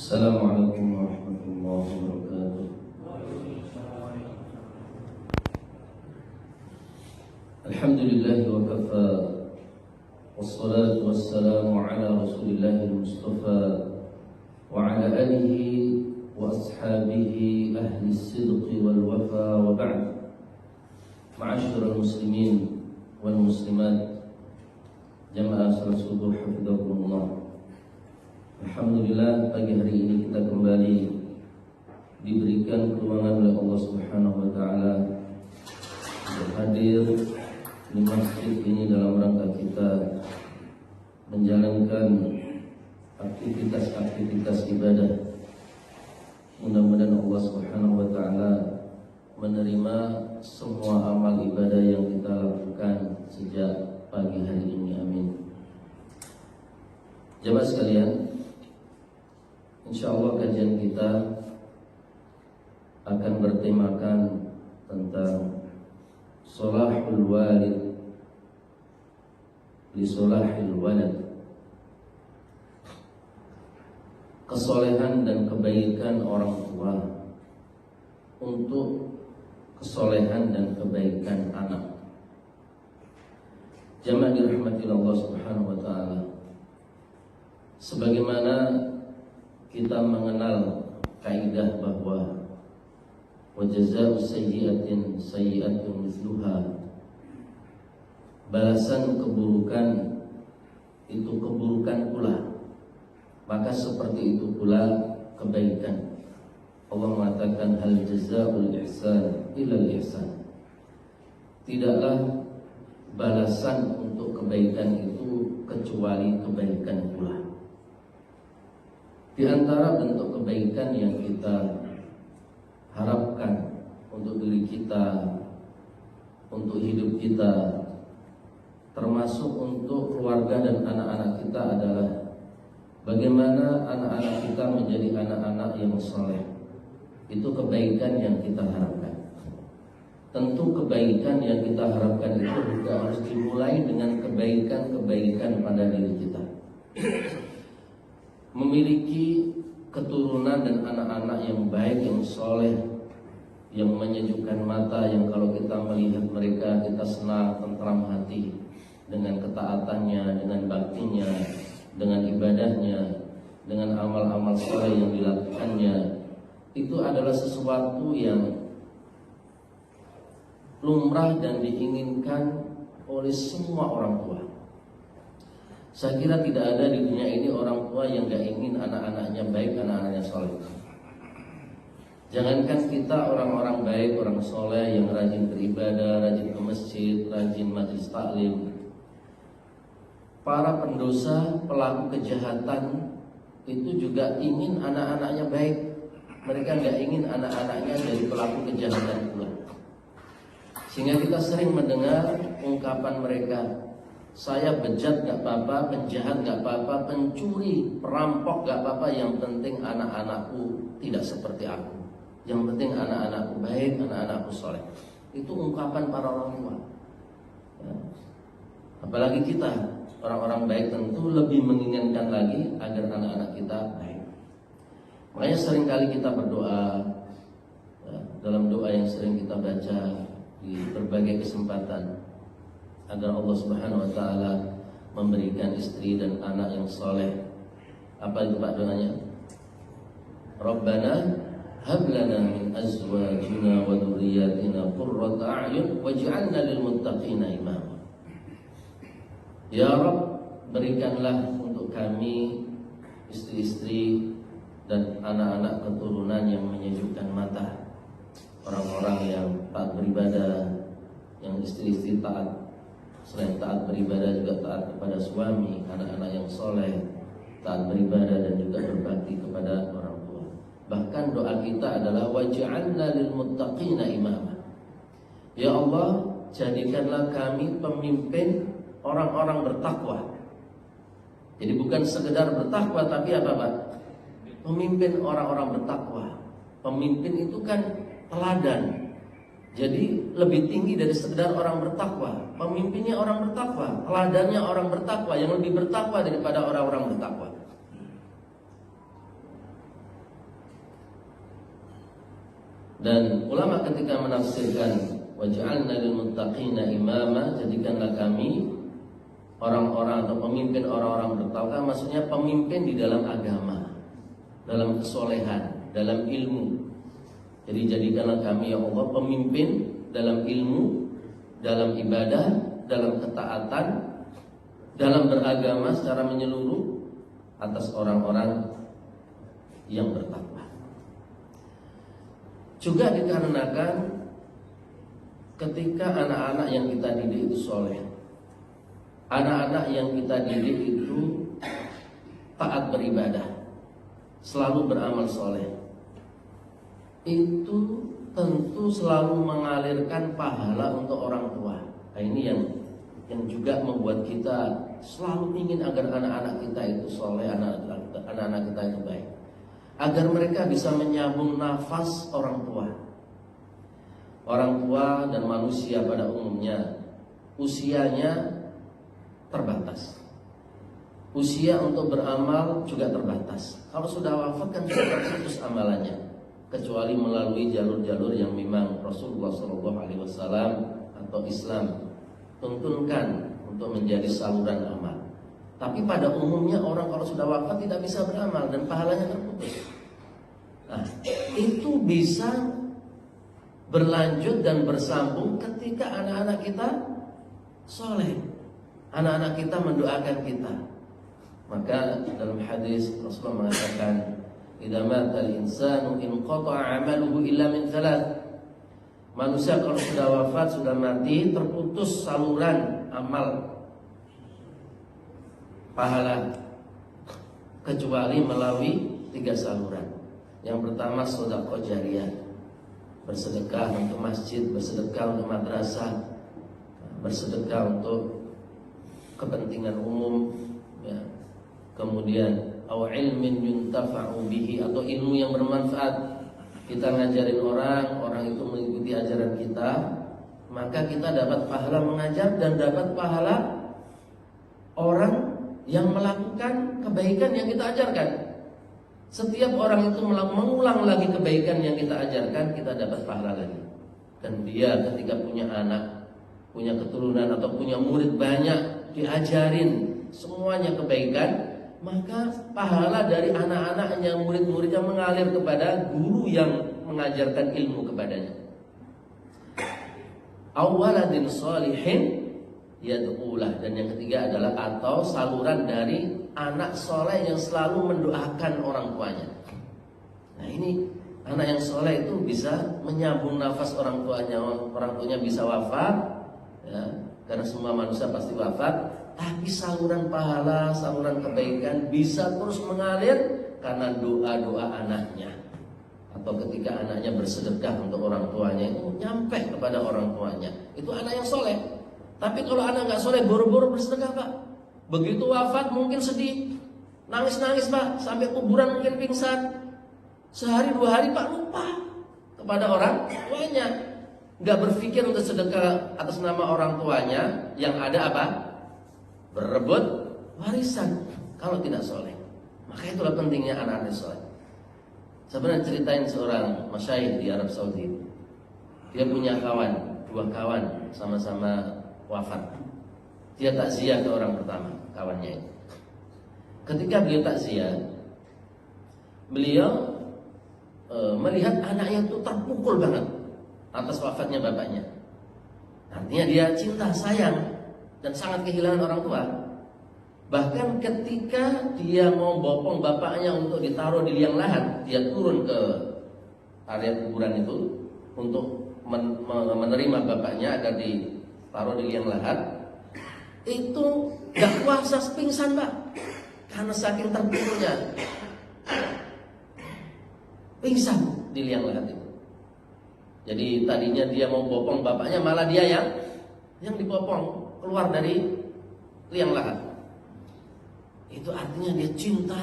Assalamualaikum warahmatullahi wabarakatuh. Alhamdulillah wa kafa, wassalatu wassalamu ala rasulillahil mustafa wa ala alihi wa ashabihi ahli sidqi wal wafa wa ba'd. Ma'asyiral muslimin wal muslimat, jamaah salat subuh hafizakumullah. Alhamdulillah, pagi hari ini kita kembali diberikan peluangan oleh Allah Subhanahu wa taala untuk hadir di masjid ini dalam rangka kita menjalankan aktivitas ibadah. Mudah-mudahan Allah Subhanahu wa taala menerima semua amal ibadah yang kita lakukan sejak pagi hari ini. Amin. Jemaah sekalian, insyaallah kajian kita akan bertemakan tentang Sholahul walid li sholahil walad. Kesolehan dan kebaikan orang tua untuk kesolehan dan kebaikan anak. Jamaah dirahmati Allah Subhanahu wa taala. Sebagaimana kita mengenal kaidah bahwa wajazaa'u sayyi'atin sayyi'atun mithluha, balasan keburukan itu keburukan pula, maka seperti itu pula kebaikan. Allah mengatakan hal jazaa'ul ihsan illal ihsan. Tidaklah balasan untuk kebaikan itu kecuali kebaikan pula. Di antara bentuk kebaikan yang kita harapkan untuk diri kita, untuk hidup kita, termasuk untuk keluarga dan anak-anak kita adalah bagaimana anak-anak kita menjadi anak-anak yang saleh. Itu kebaikan yang kita harapkan. Tentu kebaikan yang kita harapkan itu juga harus dimulai dengan kebaikan-kebaikan pada diri kita. Memiliki keturunan dan anak-anak yang baik, yang soleh, yang menyejukkan mata, yang kalau kita melihat mereka kita senang, tentram hati dengan ketaatannya, dengan baktinya, dengan ibadahnya, dengan amal-amal soleh yang dilakukannya. Itu adalah sesuatu yang lumrah dan diinginkan oleh semua orang tua. Saya kira tidak ada di dunia ini orang tua yang gak ingin anak-anaknya baik, anak-anaknya soleh. Jangankan kita orang-orang baik, orang soleh yang rajin beribadah, rajin ke masjid, rajin majelis taklim. Para pendosa, pelaku kejahatan itu juga ingin anak-anaknya baik. Mereka gak ingin anak-anaknya jadi pelaku kejahatan pula. Sehingga kita sering mendengar ungkapan mereka, saya bejat gak apa-apa, penjahat gak apa-apa, pencuri, perampok gak apa-apa, yang penting anak-anakku tidak seperti aku. Yang penting anak-anakku baik, anak-anakku soleh. Itu ungkapan para orang tua ya. Apalagi kita, orang-orang baik tentu lebih menginginkan lagi agar anak-anak kita baik. Makanya seringkali kita berdoa ya, dalam doa yang sering kita baca di berbagai kesempatan, agar Allah Subhanahu wa taala memberikan istri dan anak yang soleh. Apa itu Pak doanya? Rabbana hab lana min azwajina wa dzurriyyatina qurrata a'yun waj'alna lil muttaqina imama. Ya Rabb, berikanlah untuk kami istri-istri dan anak-anak keturunan yang menyejukkan mata, orang-orang yang taat beribadah, yang istri-istri taat. Selain taat beribadah juga taat kepada suami, anak-anak yang soleh, taat beribadah dan juga berbakti kepada orang tua. Bahkan doa kita adalah waj'alna lil muttaqina imama. Ya Allah, jadikanlah kami pemimpin orang-orang bertakwa. Jadi bukan sekedar bertakwa, tapi apa Pak? Pemimpin orang-orang bertakwa. Pemimpin itu kan teladan. Jadi lebih tinggi dari sekedar orang bertakwa. Pemimpinnya orang bertakwa, teladannya orang bertakwa, yang lebih bertakwa daripada orang-orang bertakwa. Dan ulama ketika menafsirkan waj'alna lil muttaqina imama, jadikanlah kami orang-orang atau pemimpin orang-orang bertakwa, maksudnya pemimpin di dalam agama, dalam kesolehan, dalam ilmu. Jadi jadikanlah kami ya Allah pemimpin dalam ilmu, dalam ibadah, dalam ketaatan, dalam beragama secara menyeluruh atas orang-orang yang bertakwa. Juga dikarenakan ketika anak-anak yang kita didik itu soleh, anak-anak yang kita didik itu taat beribadah, selalu beramal soleh, itu tentu selalu mengalirkan pahala untuk orang tua. Nah, ini yang juga membuat kita selalu ingin agar anak-anak kita itu soleh, anak-anak kita itu baik, agar mereka bisa menyambung nafas orang tua. Orang tua dan manusia pada umumnya usianya terbatas. Usia untuk beramal juga terbatas. Kalau sudah wafat kan sudah terputus amalannya, kecuali melalui jalur-jalur yang memang Rasulullah SAW atau Islam tuntunkan untuk menjadi saluran amal. Tapi pada umumnya orang kalau sudah wafat tidak bisa beramal dan pahalanya terputus. Nah, itu bisa berlanjut dan bersambung ketika anak-anak kita soleh, anak-anak kita mendoakan kita. Maka dalam hadis Rasulullah mengatakan, idza mata al-insanu inqata'a 'amaluhu illa min thalath. Manusia kalau sudah wafat, sudah mati, terputus saluran amal pahala kecuali melalui 3 saluran. Yang pertama sedekah jariyah, bersedekah untuk masjid, bersedekah untuk madrasah, bersedekah untuk kepentingan umum, ya. Kemudian au ilmin yuntafa'u bihi, atau ilmu yang bermanfaat. Kita ngajarin orang itu mengikuti ajaran kita, maka kita dapat pahala mengajar dan dapat pahala orang yang melakukan kebaikan yang kita ajarkan. Setiap orang itu mengulang lagi kebaikan yang kita ajarkan, kita dapat pahala lagi. Dan dia ketika punya anak, punya keturunan atau punya murid banyak, diajarin semuanya kebaikan, maka pahala dari anak-anaknya, murid-muridnya mengalir kepada guru yang mengajarkan ilmu kepadanya. Awaladin sholihin yad'ulah, dan yang ketiga adalah atau saluran dari anak soleh yang selalu mendoakan orang tuanya. Nah, ini anak yang soleh itu bisa menyambung nafas orang tuanya bisa wafat, ya, karena semua manusia pasti wafat. Tapi saluran pahala, saluran kebaikan bisa terus mengalir karena doa-doa anaknya. Atau ketika anaknya bersedekah untuk orang tuanya, itu nyampe kepada orang tuanya. Itu anak yang soleh. Tapi kalau anak gak soleh, boro-boro bersedekah, Pak. Begitu wafat mungkin sedih, nangis-nangis, Pak, sampai kuburan mungkin pingsan. Sehari 2 hari, Pak, lupa kepada orang tuanya. Gak berpikir untuk sedekah atas nama orang tuanya, yang ada apa? Berebut warisan kalau tidak soleh. Maka itulah pentingnya anak-anak soleh. Sebenarnya ceritain seorang masyayikh di Arab Saudi. Dia punya 2 kawan sama-sama wafat. Dia takziah ke orang pertama, kawannya itu. Ketika beliau takziah, beliau melihat anaknya itu terpukul banget atas wafatnya bapaknya. Artinya dia cinta, sayang, dan sangat kehilangan orang tua. Bahkan ketika dia mau bopong bapaknya untuk ditaruh di liang lahat, dia turun ke area kuburan itu untuk menerima bapaknya agar ditaruh di liang lahat. Itu gak kuasa, pingsan, Pak, karena saking terpukulnya. Pingsan di liang lahat itu. Jadi tadinya dia mau bopong bapaknya, malah dia yang dibopong keluar dari liang lahat. Itu artinya dia cinta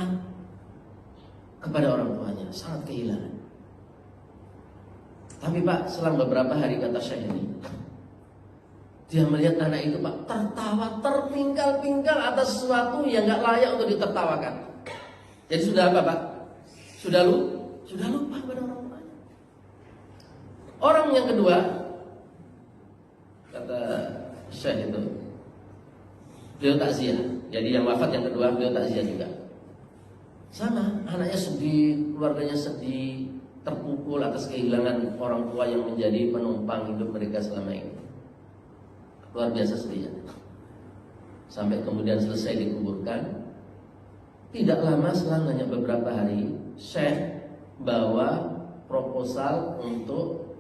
kepada orang tuanya, sangat kehilangan. Tapi Pak, selang beberapa hari, kata Syekh ini, dia melihat anak itu, Pak, tertawa terpingkal-pingkal atas sesuatu yang gak layak untuk ditertawakan. Jadi sudah apa, Pak? Sudah lupa pada orang tuanya. Orang yang kedua, kata Syekh itu, beliau takziah. Jadi yang wafat yang kedua beliau takziah juga. Sama, anaknya sedih, keluarganya sedih, terpukul atas kehilangan orang tua yang menjadi penumpang hidup mereka selama ini. Luar biasa sedihnya. Sampai kemudian selesai dikuburkan. Tidak lama, selang hanya beberapa hari, Syekh bawa proposal untuk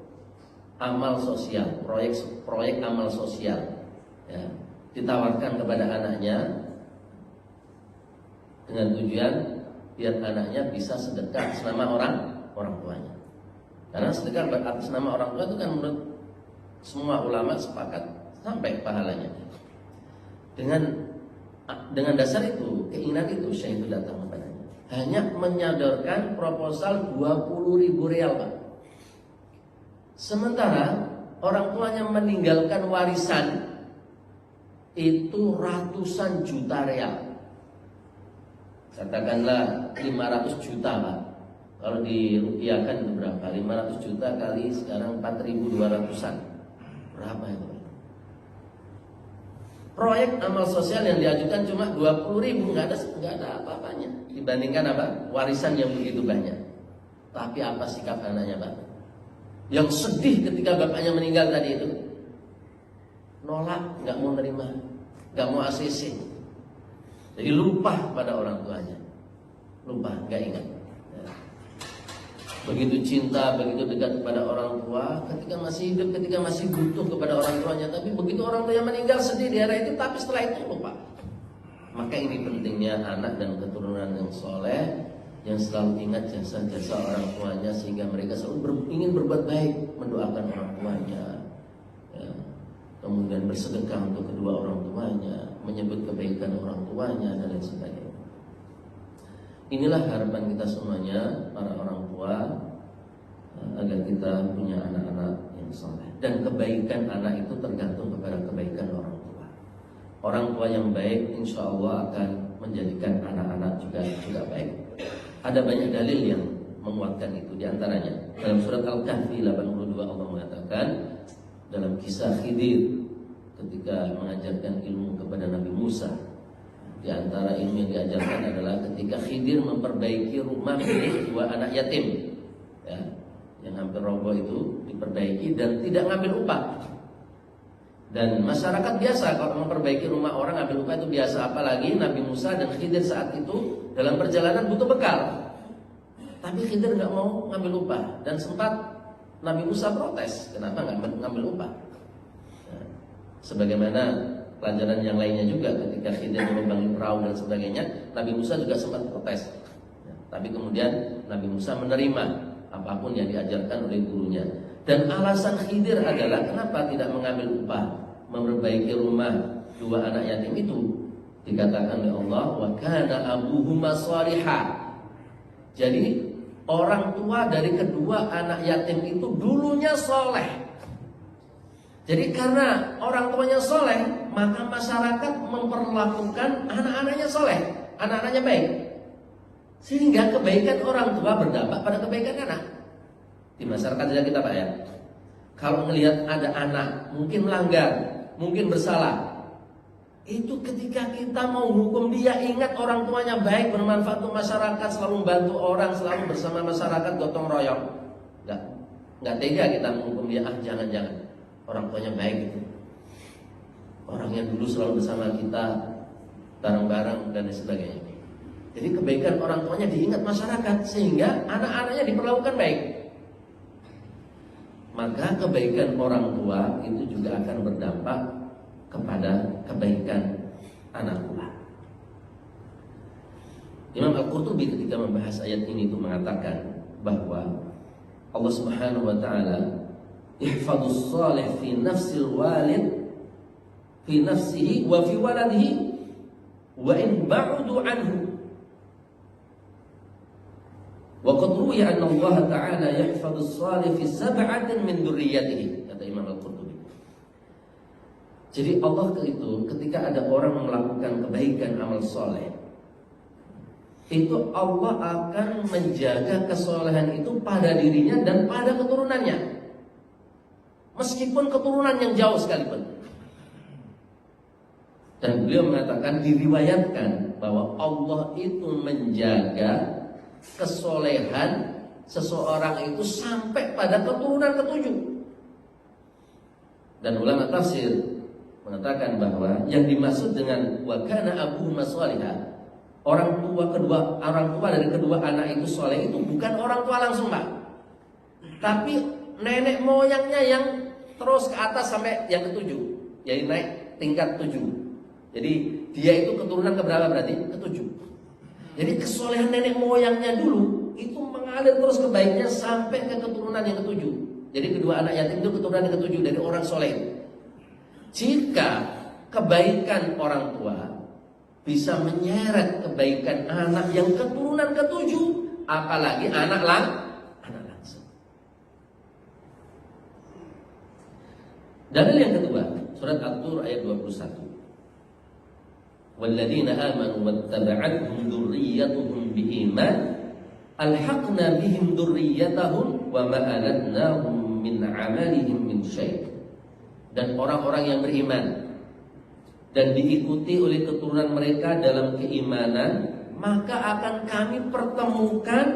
amal sosial, proyek amal sosial, ya, ditawarkan kepada anaknya dengan tujuan biar anaknya bisa sedekah selama orang tuanya. Karena sedekah atas nama orang tua itu kan menurut semua ulama sepakat sampai pahalanya. Dengan dasar itu, keinginan itu, Syekh itu datang kepadanya. Hanya menyodorkan proposal 20.000 rial, Pak. Sementara orang tuanya meninggalkan warisan itu ratusan juta rial. Katakanlah 500 juta, Pak. Kalau dirupiahkan itu berapa? 500 juta kali sekarang 4.200-an. Berapa itu? Proyek amal sosial yang diajukan cuma 20.000, nggak ada apa-apanya dibandingkan apa? Warisan yang begitu banyak. Tapi apa sikap anaknya, Pak? Yang sedih ketika bapaknya meninggal tadi itu, nolak, nggak mau terima, nggak mau ACC. Jadi lupa pada orang tuanya, lupa, nggak ingat. Begitu cinta, begitu dekat kepada orang tua ketika masih hidup, ketika masih butuh kepada orang tuanya. Tapi begitu orang tuanya meninggal sedih di hari itu, tapi setelah itu lupa. Maka ini pentingnya anak dan keturunan yang soleh, yang selalu ingat jasa-jasa orang tuanya, sehingga mereka selalu ingin berbuat baik, mendoakan orang tuanya, ya. Kemudian bersedekah untuk kedua orang tuanya, menyebut kebaikan orang tuanya, dan lain sebagainya. Inilah harapan kita semuanya, para orang tua, agar kita punya anak-anak yang soleh. Dan kebaikan anak itu tergantung kepada kebaikan orang tua. Orang tua yang baik insya Allah akan menjadikan anak-anak juga baik. Ada banyak dalil yang menguatkan itu. Di antaranya dalam surat Al-Kahfi 82 Allah mengatakan, dalam kisah Khidir ketika mengajarkan ilmu kepada Nabi Musa, di antara ilmu yang diajarkan adalah ketika Khidir memperbaiki rumah milik 2 anak yatim, ya, yang hampir roboh itu diperbaiki dan tidak ngambil upah. Dan masyarakat biasa kalau memperbaiki rumah orang ngambil upah itu biasa, apalagi Nabi Musa dan Khidir saat itu dalam perjalanan butuh bekal. Tapi Khidir nggak mau ngambil upah dan sempat Nabi Musa protes, kenapa nggak ngambil upah? Nah, sebagaimana pelajaran yang lainnya juga ketika Khidir membangun perahu dan sebagainya, Nabi Musa juga sempat protes. Ya, tapi kemudian Nabi Musa menerima apapun yang diajarkan oleh gurunya. Dan alasan Khidir adalah kenapa tidak mengambil upah memperbaiki rumah 2 anak yatim itu. Dikatakan oleh Allah, wa kana abuhuma shalihah. Jadi orang tua dari kedua anak yatim itu dulunya soleh. Jadi karena orang tuanya soleh, maka masyarakat memperlakukan anak-anaknya soleh, anak-anaknya baik. Sehingga kebaikan orang tua berdampak pada kebaikan anak. Di masyarakat saja kita, Pak, ya. Kalau melihat ada anak mungkin melanggar, mungkin bersalah, itu ketika kita mau hukum dia, ingat orang tuanya baik, bermanfaat untuk masyarakat, selalu membantu orang, selalu bersama masyarakat, gotong royong. Enggak tega kita menghukum dia, jangan-jangan. Orang tuanya baik itu, orang yang dulu selalu bersama kita, bareng-bareng dan sebagainya. Jadi kebaikan orang tuanya diingat masyarakat, sehingga anak-anaknya diperlakukan baik. Maka kebaikan orang tua itu juga akan berdampak kepada kebaikan anak pula. Imam Al-Qurtubi ketika membahas ayat ini itu mengatakan bahwa Allah Subhanahu wa taala ihfadus salih fi nafsil walid fi nafsihi wa fi waladihi wa in ba'du anhu. Wa qad ruwiya anna Allah ta'ala yahfadus salih fi sab'atin min dzurriyyatihi, kata Imam Al-Qurtubi. Jadi Allah itu ketika ada orang melakukan kebaikan amal soleh, itu Allah akan menjaga kesolehan itu pada dirinya dan pada keturunannya. meskipun keturunan yang jauh sekalipun. Dan beliau mengatakan, diriwayatkan bahwa Allah itu menjaga kesolehan seseorang itu sampai pada keturunan ketujuh. Dan ulama tafsir mengatakan bahwa yang dimaksud dengan wa kana abuhuma shalihah, orang tua dari kedua anak itu soleh, itu bukan orang tua langsung, Pak, tapi nenek moyangnya yang terus ke atas sampai yang ketujuh, jadi naik tingkat 7. Jadi dia itu keturunan keberapa berarti? Ketujuh. Jadi kesolehan nenek moyangnya dulu itu mengalir terus kebaikannya sampai ke keturunan yang ketujuh. Jadi kedua anak yatim itu keturunan yang ketujuh dari orang soleh. Jika kebaikan orang tua bisa menyeret kebaikan anak yang keturunan ketujuh, apalagi anak langsung. Dalil yang kedua, surat At-Tur ayat 21. Walladzina amanu wattaba'athum dzurriyyatuhum biiman alhaqna bihim dzurriyyatahum wa ma alatnahum min 'amalihim min syai'. Dan orang-orang yang beriman dan diikuti oleh keturunan mereka dalam keimanan, maka akan kami pertemukan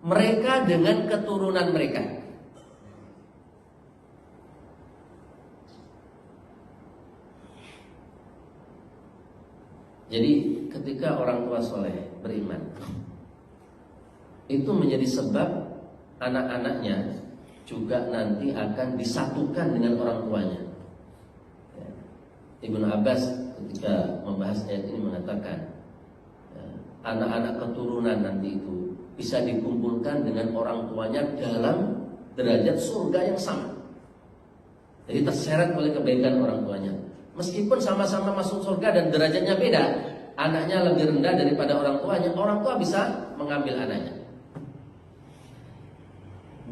mereka dengan keturunan mereka. Jadi ketika orang tua soleh beriman, itu menjadi sebab anak-anaknya juga nanti akan disatukan dengan orang tuanya. Ibnu Abbas ketika membahas ayat ini mengatakan, anak-anak keturunan nanti itu bisa dikumpulkan dengan orang tuanya dalam derajat surga yang sama. Jadi terseret oleh kebaikan orang tuanya. Meskipun sama-sama masuk surga dan derajatnya beda, anaknya lebih rendah daripada orang tuanya, orang tua bisa mengambil anaknya.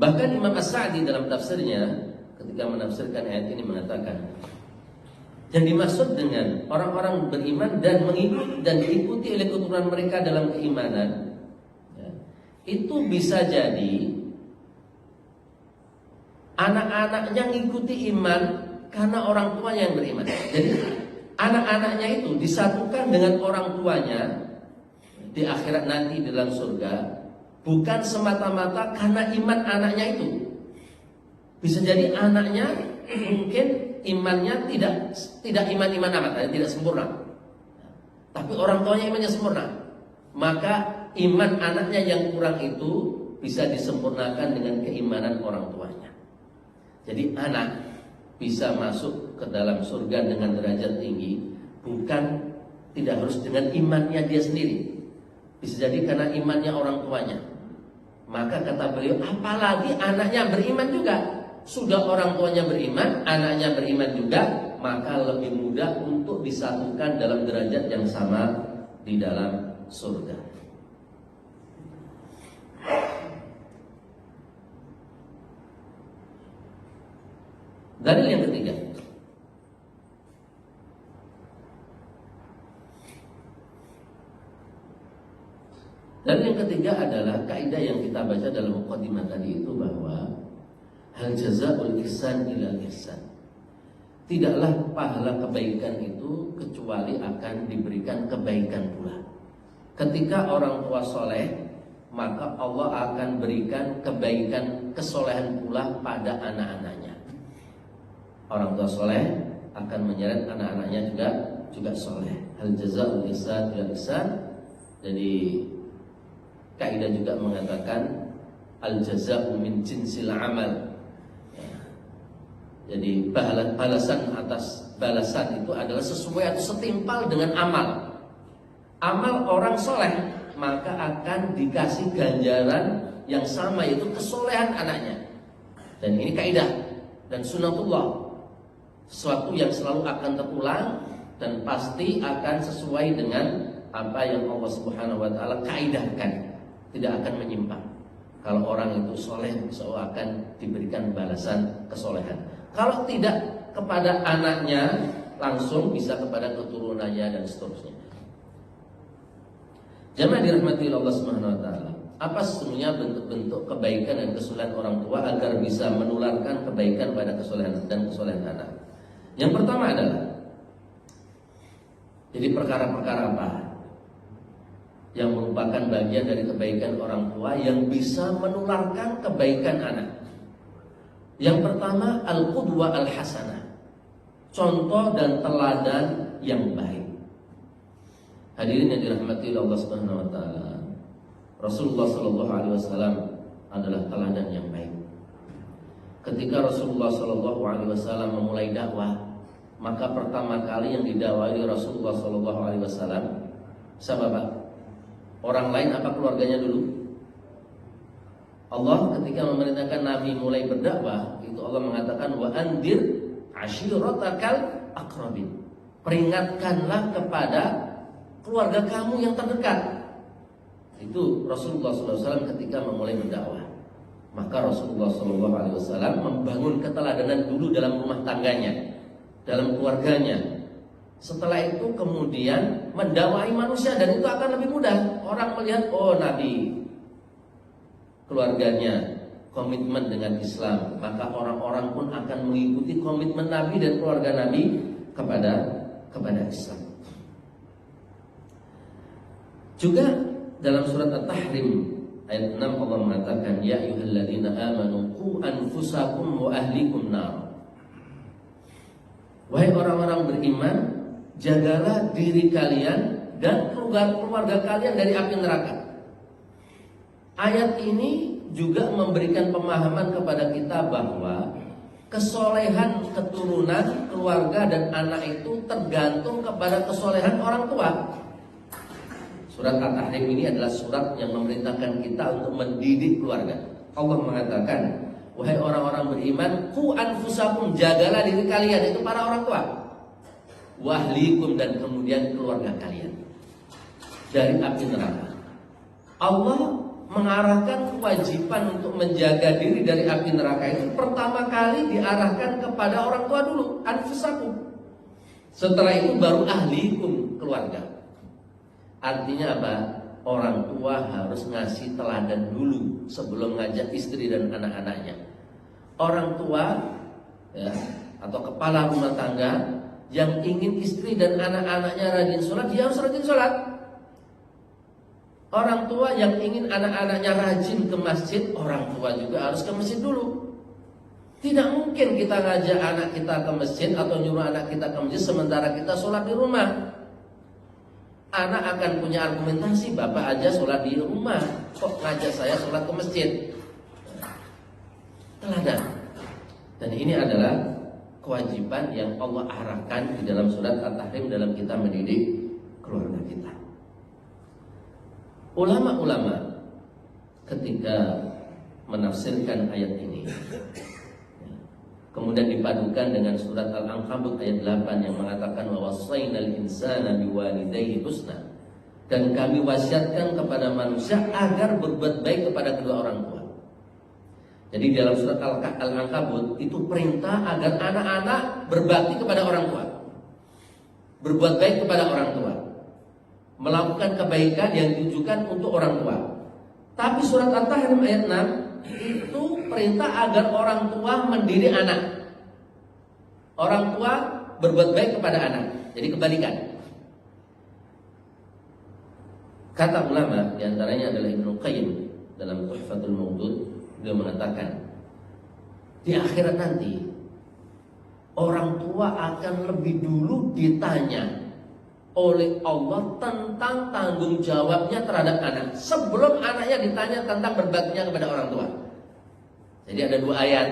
Bahkan Imam As-Sa'di dalam tafsirnya ketika menafsirkan ayat ini mengatakan, yang dimaksud dengan orang-orang beriman dan mengikuti dan diikuti oleh keturunan mereka dalam keimanan, itu bisa jadi anak-anaknya ngikuti iman karena orang tuanya yang beriman. Jadi anak-anaknya itu disatukan dengan orang tuanya di akhirat nanti di dalam surga, bukan semata-mata karena iman anaknya itu. Bisa jadi anaknya mungkin imannya tidak iman-iman amat, tidak sempurna, tapi orang tuanya imannya sempurna. Maka iman anaknya yang kurang itu bisa disempurnakan dengan keimanan orang tuanya. Jadi anak bisa masuk ke dalam surga dengan derajat tinggi, bukan tidak harus dengan imannya dia sendiri, bisa jadi karena imannya orang tuanya. Maka kata beliau, apalagi anaknya beriman juga. Sudah orang tuanya beriman, anaknya beriman juga, maka lebih mudah untuk disatukan dalam derajat yang sama di dalam surga. Dalil yang ketiga, dalil yang ketiga adalah kaidah yang kita baca dalam muqaddimah tadi itu, bahwa hal jazaa'ul ihsan ila ihsan. Tidaklah pahala kebaikan itu kecuali akan diberikan kebaikan pula. Ketika orang tua soleh, maka Allah akan berikan kebaikan kesolehan pula pada anak-anaknya. Orang tua soleh akan menyeret anak-anaknya juga soleh. Hal jazaa'ul ihsan ila ihsan. Jadi kaidah juga mengatakan al jazaa'u min jinsil amal. Jadi balasan atas balasan itu adalah sesuai atau setimpal dengan amal. Amal orang soleh maka akan dikasih ganjaran yang sama, yaitu kesolehan anaknya. Dan ini kaidah dan sunatullah, sesuatu yang selalu akan terulang dan pasti akan sesuai dengan apa yang Allah Subhanahu wa taala kaidahkan, tidak akan menyimpang. Kalau orang itu soleh, insya akan diberikan balasan kesolehan. Kalau tidak kepada anaknya, langsung bisa kepada keturunannya dan seterusnya. Jamaah dirahmati Allah Subhanahu wa taala. apa sesungguhnya bentuk-bentuk kebaikan dan kesolehan orang tua agar bisa menularkan kebaikan pada kesolehan dan kesolehan anak. Yang pertama adalah, jadi perkara-perkara apa yang merupakan bagian dari kebaikan orang tua yang bisa menularkan kebaikan anak. Yang pertama, al-qudwah al-hasanah, contoh dan teladan yang baik. Hadirin yang dirahmati oleh Allah Subhanahu wa taala, Rasulullah sallallahu alaihi wasallam adalah teladan yang baik. Ketika Rasulullah sallallahu alaihi wasallam memulai dakwah, maka pertama kali yang didakwahi Rasulullah sallallahu alaihi wasallam siapa, Pak? Orang lain apa keluarganya dulu? Allah ketika memerintahkan Nabi mulai berdakwah, itu Allah mengatakan wa andir ashiratakal aqrabin. Peringatkanlah kepada keluarga kamu yang terdekat. Itu Rasulullah SAW ketika memulai berdakwah. Maka Rasulullah SAW membangun keteladanan dulu dalam rumah tangganya, dalam keluarganya. Setelah itu kemudian mendakwahi manusia, dan itu akan lebih mudah. Orang melihat, oh Nabi keluarganya komitmen dengan Islam, maka orang-orang pun akan mengikuti komitmen Nabi dan keluarga Nabi kepada Islam. Juga dalam surat At-Tahrim ayat 6 Allah mengatakan, ya ayyuhalladzina amanu qu anfusakum wa ahlikum nar. Wahai orang-orang beriman, jagalah diri kalian dan keluarga kalian dari api neraka. Ayat ini juga memberikan pemahaman kepada kita bahwa kesolehan keturunan, keluarga dan anak itu tergantung kepada kesolehan orang tua. Surat At-Tahrim ini adalah surat yang memerintahkan kita untuk mendidik keluarga. Allah mengatakan, wahai orang-orang beriman, qu anfusakum, jagalah diri kalian, itu para orang tua, wahlikum, dan kemudian keluarga kalian dari api neraka. Allah mengarahkan kewajiban untuk menjaga diri dari api neraka itu pertama kali diarahkan kepada orang tua dulu, anfusakum. Setelah itu baru ahlikum, keluarga. Artinya apa? Orang tua harus ngasih teladan dulu sebelum ngajak istri dan anak-anaknya. Orang tua ya, atau kepala rumah tangga yang ingin istri dan anak-anaknya rajin sholat, dia harus rajin sholat. Orang tua yang ingin anak-anaknya rajin ke masjid, orang tua juga harus ke masjid dulu. Tidak mungkin kita ngajak anak kita ke masjid atau nyuruh anak kita ke masjid sementara kita sholat di rumah. Anak akan punya argumentasi, bapak aja sholat di rumah, kok ngajak saya sholat ke masjid? Teladan. Dan ini adalah kewajiban yang Allah arahkan di dalam surat At-Tahrim dalam kita mendidik keluarga kita. Ulama-ulama ketika menafsirkan ayat ini, kemudian dipadukan dengan surat Al-Ankabut ayat 8 yang mengatakan wa wassaynal insana biwalidayhi husna, dan kami wasiatkan kepada manusia agar berbuat baik kepada kedua orang tua. Jadi dalam surat Al-Ankabut itu perintah agar anak-anak berbakti kepada orang tua, berbuat baik kepada orang tua, melakukan kebaikan yang ditujukan untuk orang tua. Tapi surat At-Tahrim ayat 6 itu perintah agar orang tua mendidik anak, orang tua berbuat baik kepada anak. Jadi kebalikan. Kata ulama diantaranya adalah Ibnu Qayyim dalam Tuhfatul Mawdud, dia mengatakan di akhirat nanti orang tua akan lebih dulu ditanya oleh Allah tentang tanggung jawabnya terhadap anak sebelum anaknya ditanya tentang berbaktinya kepada orang tua. Jadi ada dua ayat,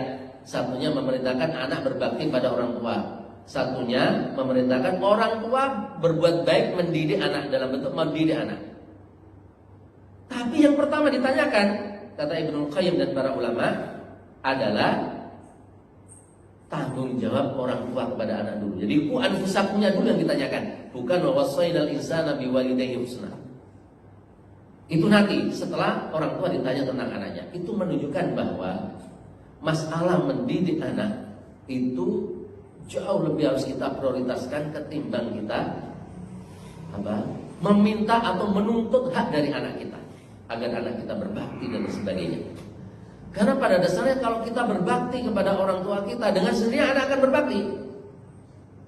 satunya memerintahkan anak berbakti pada orang tua, satunya memerintahkan orang tua berbuat baik mendidik anak dalam bentuk mendidik anak. Tapi yang pertama ditanyakan, kata Ibnu Qayyim dan para ulama, adalah tanggung jawab orang tua kepada anak dulu. Jadi ku anfusakumnya dulu yang ditanyakan, bukan wa wassaynal insana biwalidayhi husna. Itu nanti setelah orang tua ditanya tentang anaknya. Itu menunjukkan bahwa masalah mendidik anak itu jauh lebih harus kita prioritaskan ketimbang kita meminta atau menuntut hak dari anak kita. agar anak kita berbakti dan sebagainya. Karena pada dasarnya kalau kita berbakti kepada orang tua kita, dengan sendirinya anak akan berbakti.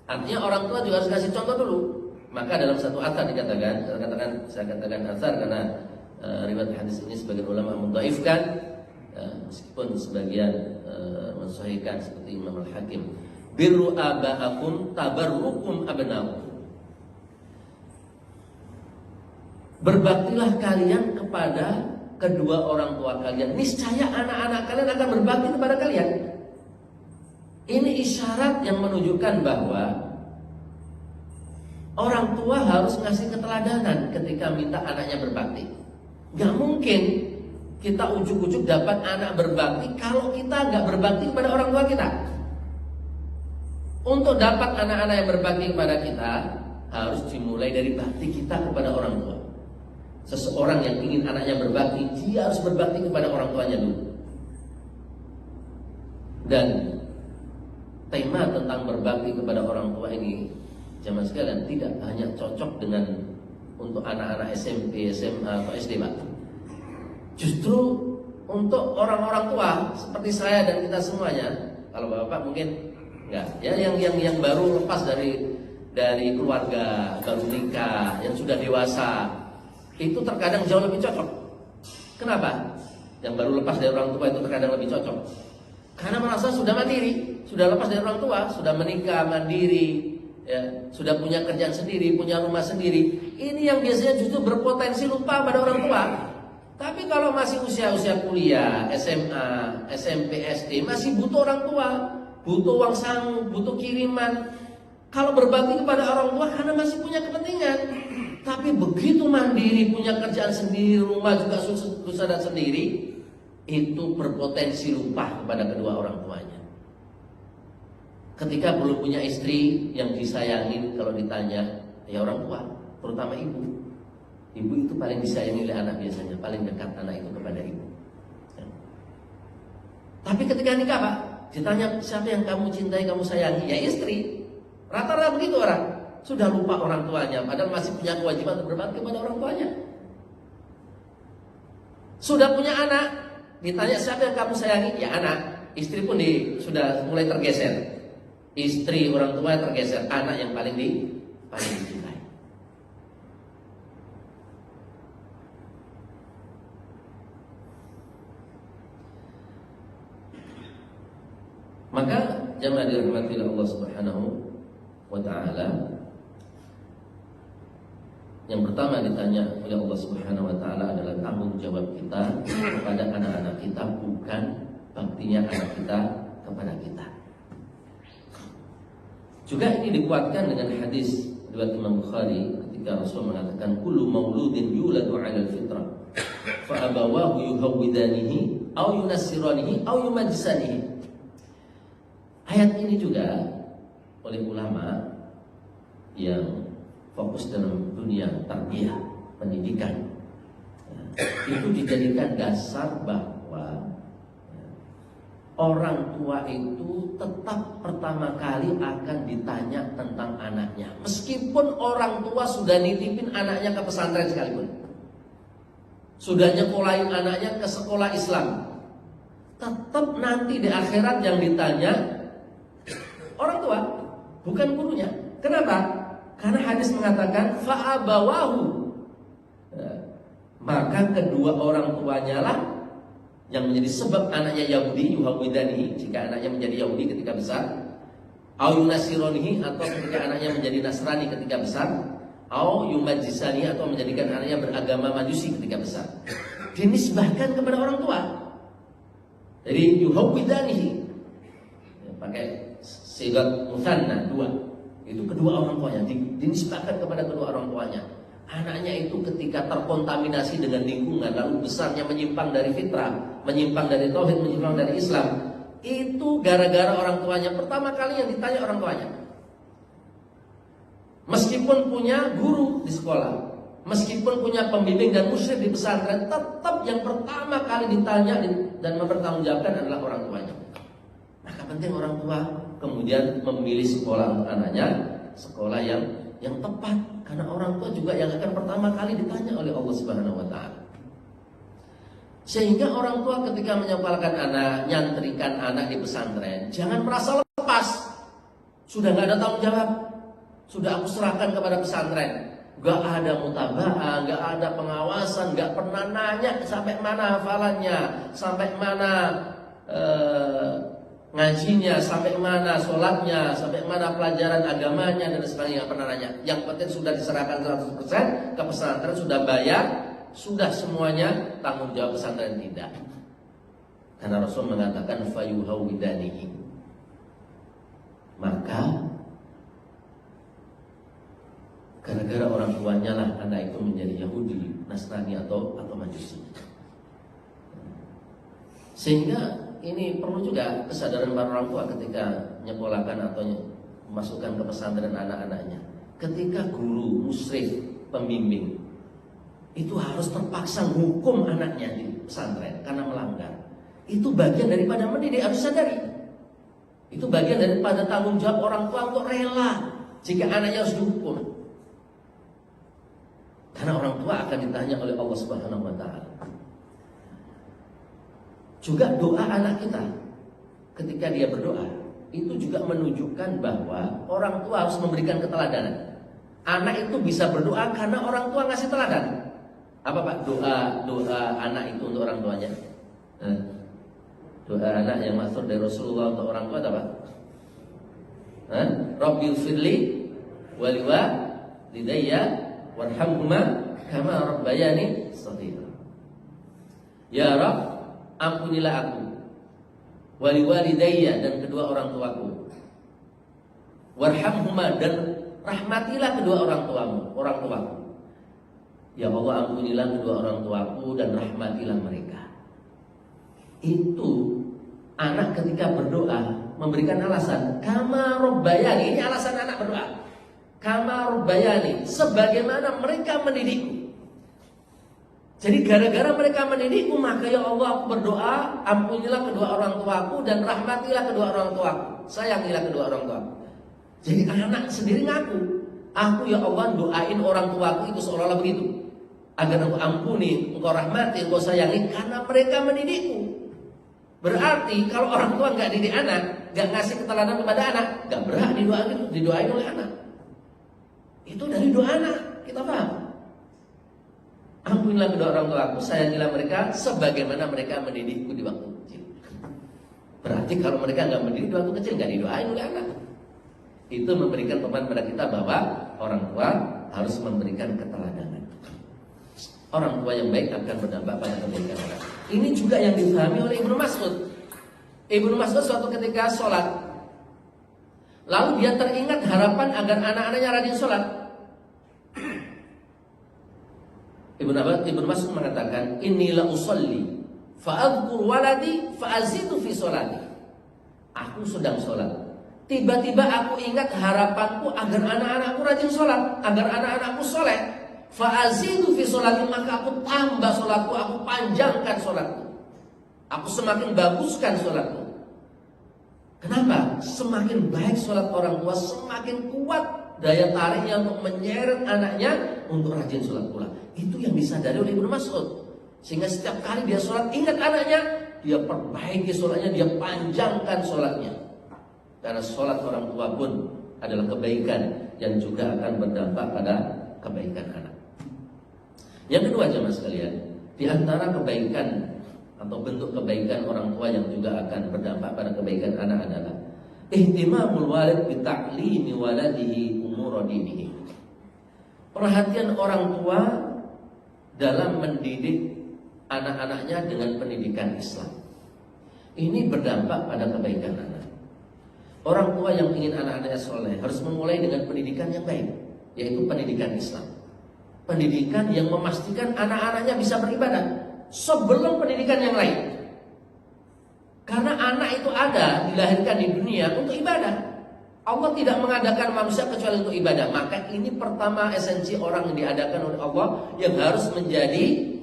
Artinya orang tua juga harus kasih contoh dulu. Maka dalam satu athar dikatakan, saya katakan athar karena riwayat hadis ini sebagian ulama mendhaifkan, meskipun sebagian mensahihkan seperti Imam Al-Hakim. Birru aba'akum tabarrukum abna'ukum. Berbaktilah kalian kepada kedua orang tua kalian, niscaya anak-anak kalian akan berbakti kepada kalian. Ini isyarat yang menunjukkan bahwa orang tua harus ngasih keteladanan ketika minta anaknya berbakti. Gak mungkin kita ujuk-ujuk dapat anak berbakti kalau kita gak berbakti kepada orang tua kita. Untuk dapat anak-anak yang berbakti kepada kita, harus dimulai dari bakti kita kepada orang tua. Seseorang yang ingin anaknya berbakti, dia harus berbakti kepada orang tuanya dulu. Dan tema tentang berbakti kepada orang tua ini, jamaah sekalian, tidak hanya cocok dengan untuk anak-anak SMP, SMA, atau SD, Pak. Justru untuk orang-orang tua seperti saya dan kita semuanya, kalau Bapak mungkin enggak, ya yang baru lepas dari keluarga, baru nikah, yang sudah dewasa, itu terkadang jauh lebih cocok. Kenapa? Yang baru lepas dari orang tua itu terkadang lebih cocok. Karena merasa sudah mandiri, sudah lepas dari orang tua, sudah menikah, mandiri, ya, sudah punya kerjaan sendiri, punya rumah sendiri. Ini yang biasanya justru berpotensi lupa pada orang tua. Tapi kalau masih usia-usia kuliah, SMA, SMP, SD, masih butuh orang tua, butuh uang saku, butuh kiriman. Kalau berbakti kepada orang tua karena masih punya kepentingan. Tapi begitu mandiri, punya kerjaan sendiri, rumah juga usaha sendiri, itu berpotensi lupa kepada kedua orang tuanya. Ketika belum punya istri yang disayangin, kalau ditanya, ya orang tua, terutama ibu. Ibu itu paling disayangi oleh anak biasanya, paling dekat anak itu kepada ibu. Tapi ketika nikah, Pak, ditanya siapa yang kamu cintai, kamu sayangi, ya istri. Rata-rata begitu orang. Sudah lupa orang tuanya, padahal masih punya kewajiban untuk berbakti kepada orang tuanya. Sudah punya anak, ditanya siapa yang kamu sayangi, ya anak. Istri pun sudah mulai tergeser. Istri orang tua tergeser, anak yang paling dicintai. Maka jamaah dirahmati Allah Subhanahu wa taala, yang pertama ditanya oleh Allah Subhanahu wa taala adalah tanggung jawab kita kepada anak-anak kita, bukan baktinya anak kita kepada kita. Juga ini dikuatkan dengan hadis riwayat Imam Bukhari ketika Rasul mengatakan kullu mauludin yuladu 'alal fitrah fa abawahu yuhawwidanihi aw yunassiranihi aw yumajjisanihi. Ayat ini juga oleh ulama yang fokus dalam dunia tarbiyah, pendidikan, itu dijadikan dasar bahwa orang tua itu tetap pertama kali akan ditanya tentang anaknya. Meskipun orang tua sudah nitipin anaknya ke pesantren sekalipun, sudah nyekolahin anaknya ke sekolah Islam, tetap nanti di akhirat yang ditanya orang tua, bukan gurunya. Kenapa? Karena hadis mengatakan fa'abawahu, maka kedua orang tuanya lah yang menjadi sebab anaknya Yahudi yuhawidani, jika anaknya menjadi Yahudi ketika besar, au yunasironihi, atau ketika anaknya menjadi Nasrani ketika besar, au yumajjisani, atau menjadikan anaknya beragama Majusi ketika besar. Dinisbahkan kepada orang tua. Jadi yuhawidanihi, pakai sigat musanna, dua. Itu kedua orang tuanya, dinisbahkan kepada kedua orang tuanya. Anaknya itu ketika terkontaminasi dengan lingkungan, lalu besarnya menyimpang dari fitrah, menyimpang dari tauhid, menyimpang dari Islam, itu gara-gara orang tuanya. Pertama kali yang ditanya orang tuanya. Meskipun punya guru di sekolah, meskipun punya pembimbing dan musyrik di pesantren, tetap yang pertama kali ditanya dan mempertanggungjawabkan adalah orang tuanya. Maka penting orang tua kemudian memilih sekolah untuk anaknya, sekolah yang tepat, karena orang tua juga yang akan pertama kali ditanya oleh Allah Subhanahu wa taala. Sehingga orang tua ketika menyekolahkan anak, nyantrikan anak di pesantren, jangan merasa lepas. Sudah gak ada tanggung jawab, sudah aku serahkan kepada pesantren. Gak ada mutaba'ah, gak ada pengawasan, gak pernah nanya sampai mana hafalannya, sampai mana ngajinya, sampai mana sholatnya, sampai mana pelajaran agamanya dan sebagainya, gak pernah nanya. Yang penting sudah diserahkan 100% ke pesantren, sudah bayar, sudah semuanya tanggung jawab pesantren. Tidak. Karena Rasul mengatakan fayuhawidanihi, maka gara-gara orang tuanya lah anak itu menjadi Yahudi, Nasrani atau Majusi. Sehingga ini perlu juga kesadaran para orang tua ketika menyekolahkan atau memasukkan ke pesantren anak-anaknya. Ketika guru, musyrif, pembimbing itu harus terpaksa hukum anaknya di pesantren karena melanggar. Itu bagian daripada mendidik, harus sadari. Itu bagian daripada tanggung jawab orang tua untuk rela jika anaknya harus dihukum. Karena orang tua akan ditanya oleh Allah Subhanahu wa taala. Juga doa anak kita ketika dia berdoa itu juga menunjukkan bahwa orang tua harus memberikan keteladanan. Anak itu bisa berdoa karena orang tua ngasih teladan. Apa Pak doa anak itu untuk orang tuanya? Doa anak yang maksud dari Rasulullah untuk orang tua apa? Rabbil firli waliwalidayya warhamhuma kama rabbayani shaghira. Ya Rabb, ampunilah aku, waliwalidayya dan kedua orang tuaku, warhamhuma dan rahmatilah kedua orang tuaku. Ya Allah, ampunilah kedua orang tuaku dan rahmatilah mereka. Itu anak ketika berdoa memberikan alasan kama rabbayani. Ini alasan anak berdoa, kama rabbayani, sebagaimana mereka mendidikku. Jadi gara-gara mereka mendidikku, maka ya Allah aku berdoa, ampunilah kedua orang tuaku dan rahmatilah kedua orang tuaku, sayangilah kedua orang tuaku. Jadi anak sendiri ngaku, aku ya Allah doain orang tuaku itu seolah-olah begitu, agar engkau ampuni, engkau rahmati, engkau sayangi karena mereka mendidikku. Berarti kalau orang tua nggak didik anak, nggak ngasih keteladan kepada anak, nggak berhak didoain oleh anak. Itu dari doa anak, kita paham. Ampunilah kedua orang tuaku, sayangilah mereka sebagaimana mereka mendidikku di waktu kecil. Berarti kalau mereka nggak mendidik di waktu kecil, nggak didoain oleh anak. Itu memberikan pemahaman pada kita bahwa orang tua harus memberikan keteladanan. Orang tua yang baik akan berdampak pada kebaikan anak. Ini juga yang difahami oleh Ibnu Mas'ud. Ibnu Mas'ud suatu ketika sholat, lalu dia teringat harapan agar anak-anaknya rajin sholat. Ibnu Mas'ud mengatakan, Inni la usolli fa'adhkur waladi fa'azidu fi sholati. Aku sedang sholat, tiba-tiba aku ingat harapanku agar anak-anakku rajin sholat, agar anak-anakku soleh. Fa'azidu fi sholati, maka aku tambah sholatku, aku panjangkan sholatku, aku semakin baguskan sholatku. Kenapa? Semakin baik sholat orang tua, semakin kuat daya tariknya untuk menyeret anaknya untuk rajin sholat pula. Itu yang disadari oleh Ibnu Mas'ud. Sehingga setiap kali dia sholat ingat anaknya, dia perbaiki sholatnya, dia panjangkan sholatnya. Karena sholat orang tua pun adalah kebaikan yang juga akan berdampak pada kebaikan anak. Yang kedua jemaah sekalian, di antara kebaikan atau bentuk kebaikan orang tua yang juga akan berdampak pada kebaikan anak adalah ihtimamul walid bi ta'limi waladihi umur dinihi. Perhatian orang tua dalam mendidik anak-anaknya dengan pendidikan Islam. Ini berdampak pada kebaikan anak. Orang tua yang ingin anak-anaknya soleh harus memulai dengan pendidikan yang baik, yaitu pendidikan Islam. Pendidikan yang memastikan anak-anaknya bisa beribadah sebelum pendidikan yang lain. Karena anak itu ada, dilahirkan di dunia untuk ibadah. Allah tidak mengadakan manusia kecuali untuk ibadah. Maka ini pertama esensi orang yang diadakan oleh Allah yang harus menjadi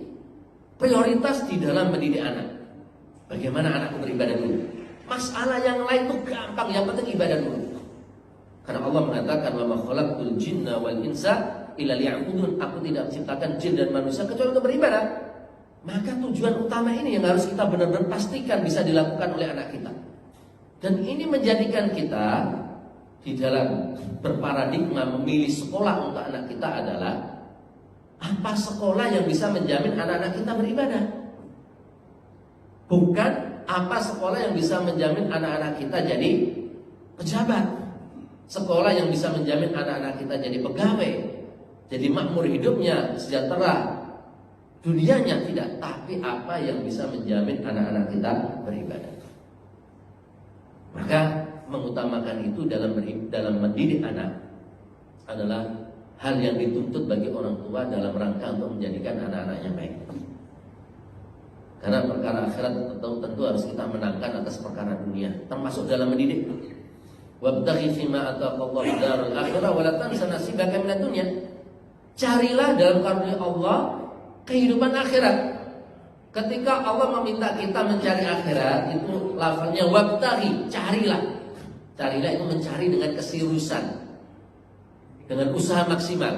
prioritas di dalam mendidik anak. Bagaimana anakku beribadah dulu. Masalah yang lain itu gampang, yang penting ibadah dulu. Karena Allah mengatakan wa ma khalaqtul jinna wal insa illa liya'budun. Aku tidak menciptakan jin dan manusia kecuali untuk beribadah. Maka tujuan utama ini yang harus kita benar-benar pastikan bisa dilakukan oleh anak kita. Dan ini menjadikan kita di dalam berparadigma memilih sekolah untuk anak kita adalah apa sekolah yang bisa menjamin anak-anak kita beribadah. Bukan apa sekolah yang bisa menjamin anak-anak kita jadi pejabat. Sekolah yang bisa menjamin anak-anak kita jadi pegawai, jadi makmur hidupnya, sejahtera dunianya, tidak. Tapi apa yang bisa menjamin anak-anak kita beribadah. Maka mengutamakan itu dalam mendidik anak adalah hal yang dituntut bagi orang tua dalam rangka untuk menjadikan anak-anaknya baik. Karena perkara akhirat tentu harus kita menangkan atas perkara dunia, termasuk dalam mendidik. Wabtaghi fima ataqallahu darul akhirah wa la tansa nasibaka minad dunya. Carilah dalam karunia Allah kehidupan akhirat. Ketika Allah meminta kita mencari akhirat, itu lafaznya wabtaghi, carilah. Carilah itu mencari dengan keseriusan, dengan usaha maksimal.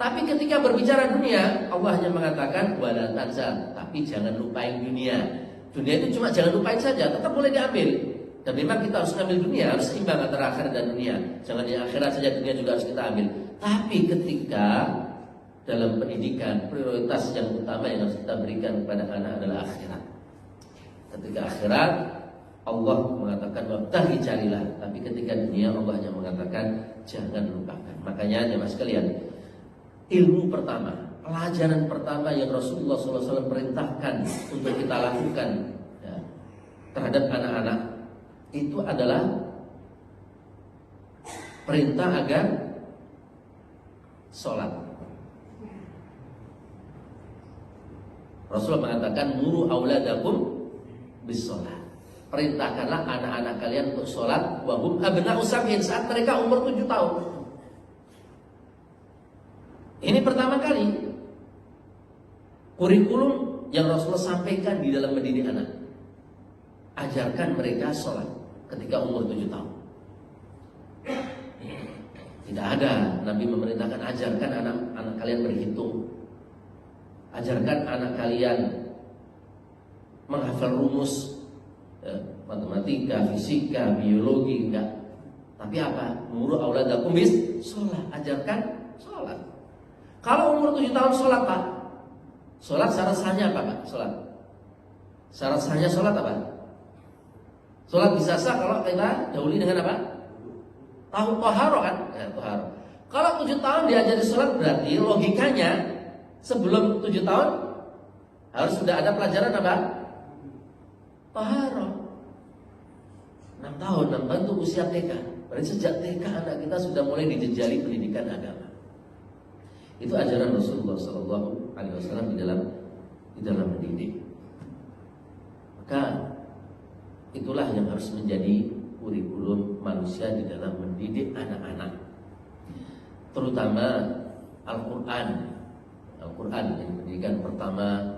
Tapi ketika berbicara dunia, Allah hanya mengatakan wala tansa, tapi jangan lupain dunia. Dunia itu cuma jangan lupain saja, tetap boleh diambil. Dan memang kita harus ambil dunia, harus seimbang antara akhirat dan dunia. Jangan di akhirat saja, dunia juga harus kita ambil. Tapi ketika dalam pendidikan, prioritas yang utama yang harus kita berikan kepada anak adalah akhirat. Ketika akhirat, Allah mengatakan wabtaghi, carilah. Tapi ketika dunia, Allah hanya mengatakan jangan lupakan. Makanya jemaah sekalian, ilmu pertama, pelajaran pertama yang Rasulullah SAW perintahkan untuk kita lakukan ya, terhadap anak-anak itu adalah perintah agar sholat. Rasulullah mengatakan muru auladakum bis sholat. Perintahkanlah anak-anak kalian untuk sholat wahum abna'u sab'in, saat mereka umur 7 tahun. Ini pertama kali kurikulum yang Rasulullah sampaikan di dalam mendidik anak. Ajarkan mereka sholat ketika umur 7 tahun. Tidak ada Nabi memerintahkan ajarkan anak kalian berhitung, ajarkan anak kalian menghafal rumus matematika, fisika, biologi, enggak. Tapi apa? Muru auladakum bis sholat, ajarkan sholat. Kalau umur 7 tahun sholat, Pak. Sholat syarat sahnya apa, Pak? Sholat syarat sahnya sholat apa? Sholat bisa sah kalau kita dahului dengan apa? Tahu toharo kan? Ya, toharo. Kalau 7 tahun diajari sholat, berarti logikanya sebelum 7 tahun harus sudah ada pelajaran apa? Toharo. 6 tahun itu usia TK. Berarti sejak TK anak kita sudah mulai dijejali pendidikan agama. Itu ajaran Rasulullah SAW di dalam mendidik. Maka itulah yang harus menjadi kurikulum manusia di dalam mendidik anak-anak. Terutama Al-Quran yang pendidikan pertama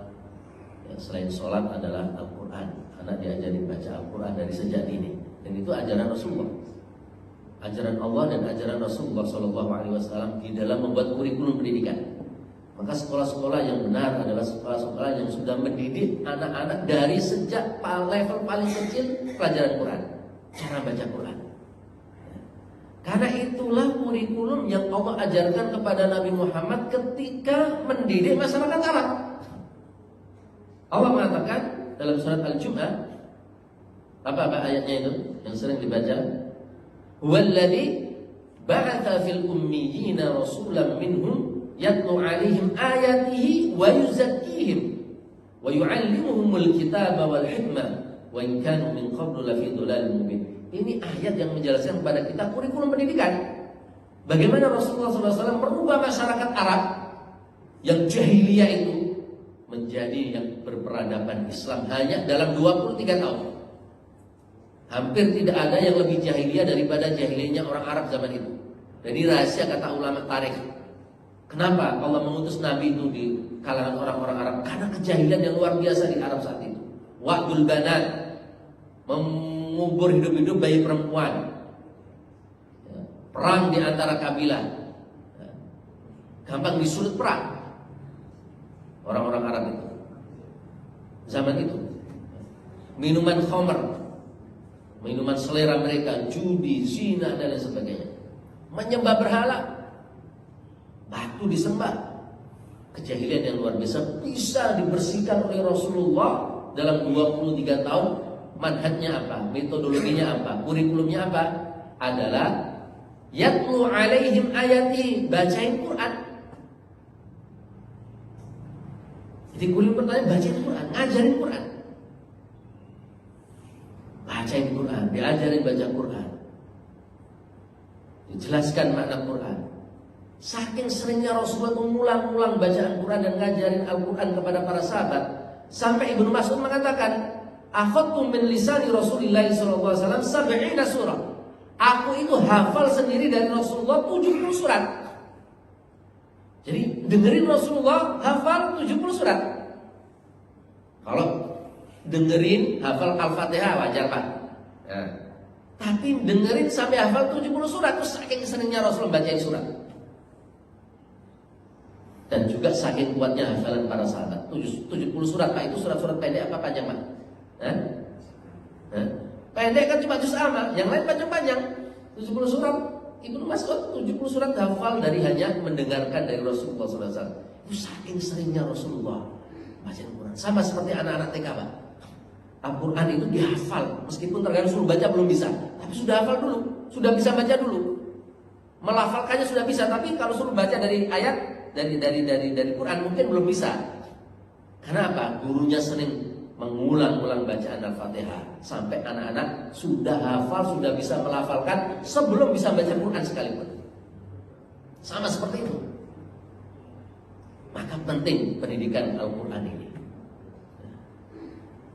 ya, selain sholat adalah Al-Quran. Anak diajari baca Al-Quran dari sejak dini. Dan itu ajaran Rasulullah, ajaran Allah dan ajaran Rasulullah SAW di dalam membuat kurikulum pendidikan. Maka sekolah-sekolah yang benar adalah sekolah-sekolah yang sudah mendidik anak-anak dari sejak level paling kecil pelajaran Quran, cara baca Quran. Karena itulah kurikulum yang Allah ajarkan kepada Nabi Muhammad ketika mendidik masyarakat Arab. Allah mengatakan dalam surat Al-Jum'ah, apa ayatnya itu yang sering dibaca? Huwallazi ba'atha fil ummiyina rasulan minhum yatlu 'alaihim ayatihi wa yuzakkihim wa yu'allimuhumul kitaba wal hikmah wa in kanu min qablu lafi dhalalin mubin. Ini ayat yang menjelaskan kepada kita kurikulum pendidikan. Bagaimana Rasulullah SAW merubah masyarakat Arab yang jahiliyah itu menjadi yang berperadaban Islam hanya dalam 23 tahun. Hampir tidak ada yang lebih jahiliyah daripada jahiliyahnya orang Arab zaman itu. Jadi rahasia kata ulama tarikh. Kenapa Allah mengutus Nabi itu di kalangan orang-orang Arab? Karena kejahilan yang luar biasa di Arab saat itu. Wa'dul banat, mengubur hidup-hidup bayi perempuan, perang di antara kabilah, gampang disulut perang orang-orang Arab itu. zaman itu. Minuman khamr, minuman selera mereka, judi, zina dan lain sebagainya. Menyembah berhala, batu disembah. Kejahilian yang luar biasa bisa dibersihkan oleh Rasulullah dalam 23 tahun. Manhajnya apa? Metodologinya apa? Kurikulumnya apa? Adalah yatlu alaihim ayati, bacain Quran. Jadi kurikulum pertanyaan bacain Quran, ngajarin Quran. Bacain Quran, diajarin baca Quran. Dijelaskan makna Quran. Saking seringnya Rasulullah mengulang-ulang bacaan Quran dan ngajarin Al-Quran kepada para sahabat, sampai Ibnu Mas'ud mengatakan, akhadtu min lisani Rasulillah sallallahu alaihi wasallam 70 surah. Aku itu hafal sendiri dari Rasulullah 70 surat. Jadi dengerin Rasulullah hafal 70 surat. Kalau dengerin hafal Al-Fatihah wajar Pak. Nah, tapi dengerin sampai hafal 70 surat, terus saking seringnya Rasulullah bacain surat. Dan juga saking kuatnya hafalan para sahabat. 70 surat Pak, itu surat-surat pendek apa panjang Pak? Hah? Hah? Pendek kan cuma juz amma, yang lain panjang-panjang. 70 surat. Ibnu Mas'ud 70 surat hafal dari hanya mendengarkan dari Rasulullah SAW. Itu saking seringnya Rasulullah baca Al-Quran. Sama seperti anak-anak TK Pak. Al-Quran itu dihafal, meskipun terkadang suruh baca belum bisa, tapi sudah hafal dulu, sudah bisa baca dulu. Melafalkannya sudah bisa, tapi kalau suruh baca dari ayat dari Quran mungkin belum bisa. Karena apa? Gurunya sering mengulang-ulang bacaan Al-Fatihah sampai anak-anak sudah hafal, sudah bisa melafalkan sebelum bisa baca Quran sekalipun. Sama seperti itu. Maka penting pendidikan Al-Quran ini.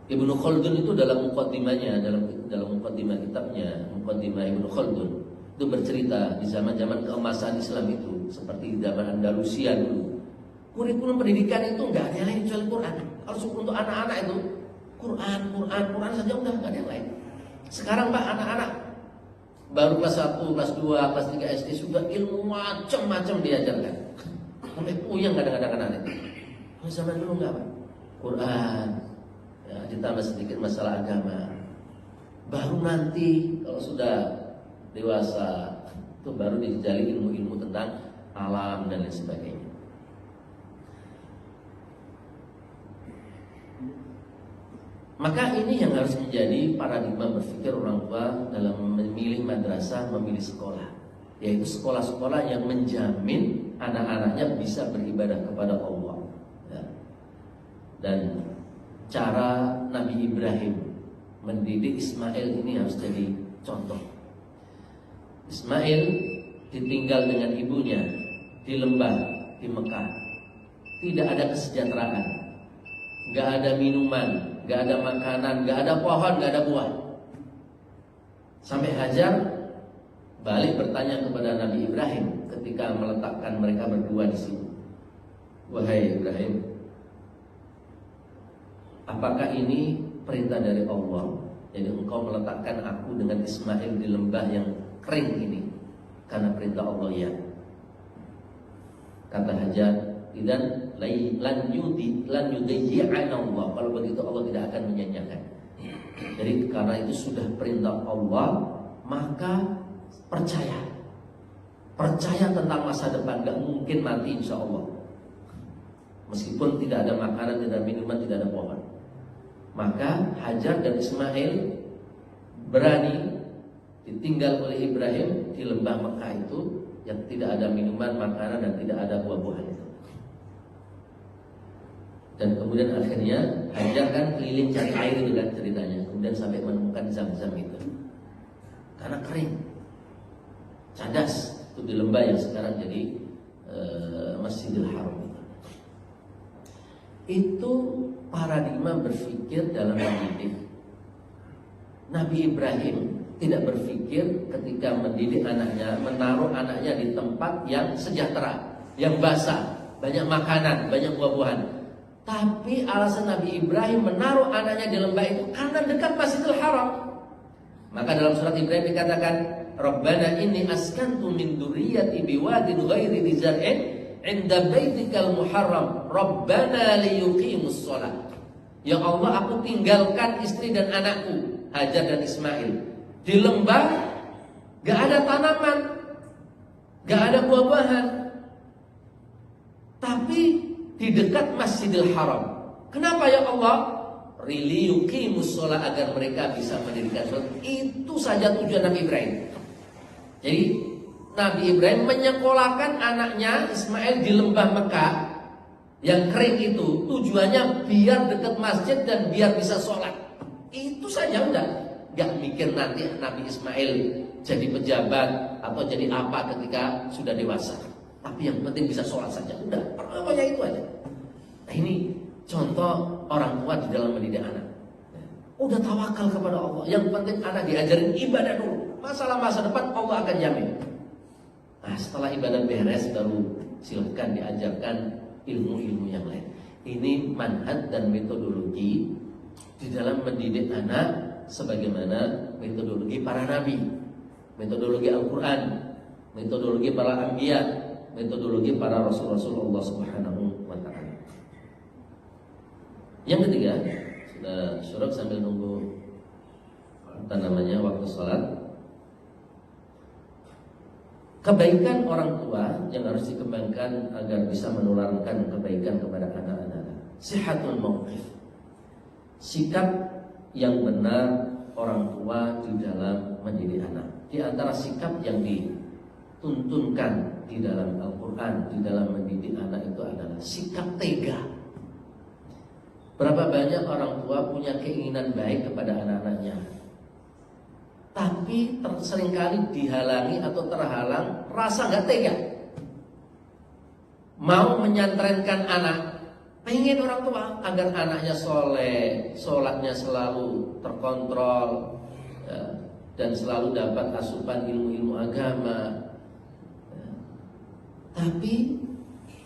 Ibnu Khaldun itu dalam muqaddimahnya, dalam muqaddimah kitabnya, muqaddimah Ibnu Khaldun, itu bercerita di zaman-zaman keemasan Islam itu, seperti di zaman Andalusia dulu. Kurikulum pendidikan itu enggak ada yang lain kecuali Quran. Kalau untuk anak-anak itu Quran saja udah enggak ada yang lain. Sekarang Pak, anak-anak baru kelas 1, kelas 2, kelas 3 SD sudah ilmu macam-macam diajarkan. Sampai puyeng kadang-kadang anak-anak. Kalau zaman dulu enggak Pak. Quran, ya, ditambah sedikit masalah agama. Baru nanti kalau sudah dewasa itu baru dijali ilmu-ilmu tentang alam dan lain sebagainya. Maka ini yang harus menjadi paradigma berpikir orang tua dalam memilih madrasah, memilih sekolah, yaitu sekolah-sekolah yang menjamin anak-anaknya bisa beribadah kepada Allah, ya. Dan cara Nabi Ibrahim mendidik Ismail ini harus jadi contoh. Ismail ditinggal dengan ibunya di lembah di Mekah, tidak ada kesejahteraan, nggak ada minuman, nggak ada makanan, nggak ada pohon, nggak ada buah. Sampai Hajar balik bertanya kepada Nabi Ibrahim ketika meletakkan mereka berdua di sini. Wahai Ibrahim, apakah ini perintah dari Allah? Jadi engkau meletakkan aku dengan Ismail di lembah yang kering ini karena perintah Allah, ya. Kata Hajar, dan lan yudayyi'ana Allah. Kalau begitu Allah tidak akan menyanyiakan. Jadi karena itu sudah perintah Allah, maka percaya tentang masa depan, gak mungkin mati insya Allah. Meskipun tidak ada makanan, tidak ada minuman, tidak ada pohon. Maka Hajar dan Ismail berani ditinggal oleh Ibrahim di lembah Mekah itu yang tidak ada minuman, makanan, dan tidak ada buah-buahan itu. Dan kemudian akhirnya Hajar kan keliling cari air itu kan ceritanya. Kemudian sampai menemukan Zam-Zam itu. Karena kering. Cadas itu di lembah yang sekarang jadi Masjidil Haram itu. Itu paradigma berpikir dalam mendidik. Nabi Ibrahim tidak berpikir ketika mendidik anaknya, menaruh anaknya di tempat yang sejahtera, yang basah, banyak makanan, banyak buah-buahan. Tapi alasan Nabi Ibrahim menaruh anaknya di lembah itu karena dekat Masjidil Haram. Maka dalam surat Ibrahim dikatakan, Rabbana inni askantu min dzurriyyati biwadin ghairi dzi zar'in 'inda baitikal muharram Rabbana liyuqimus shalah. Ya Allah, aku tinggalkan istri dan anakku, Hajar dan Ismail, di lembah, gak ada tanaman, gak ada buah-buahan, tapi di dekat Masjidil Haram. Kenapa ya Allah? Liyuqimus shalah, agar mereka bisa mendirikan salat. Itu saja tujuan Nabi Ibrahim. Jadi Nabi Ibrahim menyekolahkan anaknya Ismail di lembah Mekah yang kering itu, tujuannya biar dekat masjid dan biar bisa sholat. Itu saja, udah. Gak mikir nanti Nabi Ismail jadi pejabat atau jadi apa ketika sudah dewasa. Tapi yang penting bisa sholat saja, udah. Pokoknya itu aja. Nah, ini contoh orang tua di dalam mendidik anak. Udah tawakal kepada Allah. Yang penting anak diajarin ibadah dulu. Masalah masa depan Allah akan jamin. Nah, setelah ibadah beres baru silahkan diajarkan ilmu-ilmu yang lain. Ini manhaj dan metodologi di dalam mendidik anak sebagaimana metodologi para nabi, metodologi Al-Quran, metodologi para anbiya, metodologi para rasul-rasul Allah Subhanahu wa ta'ala. Yang ketiga, sudah syuruk sambil nunggu waktu sholat. Kebaikan orang tua yang harus dikembangkan agar bisa menularkan kebaikan kepada anak-anak. Sihatul mauqif, sikap yang benar orang tua di dalam mendidik anak. Di antara sikap yang dituntunkan di dalam Al-Quran, di dalam mendidik anak itu adalah sikap tega. Berapa banyak orang tua punya keinginan baik kepada anak-anaknya, tapi seringkali dihalangi atau terhalang rasa gak tega. Mau menyantrenkan anak, pengen orang tua agar anaknya soleh, sholatnya selalu terkontrol, ya, dan selalu dapat asupan ilmu-ilmu agama, ya. Tapi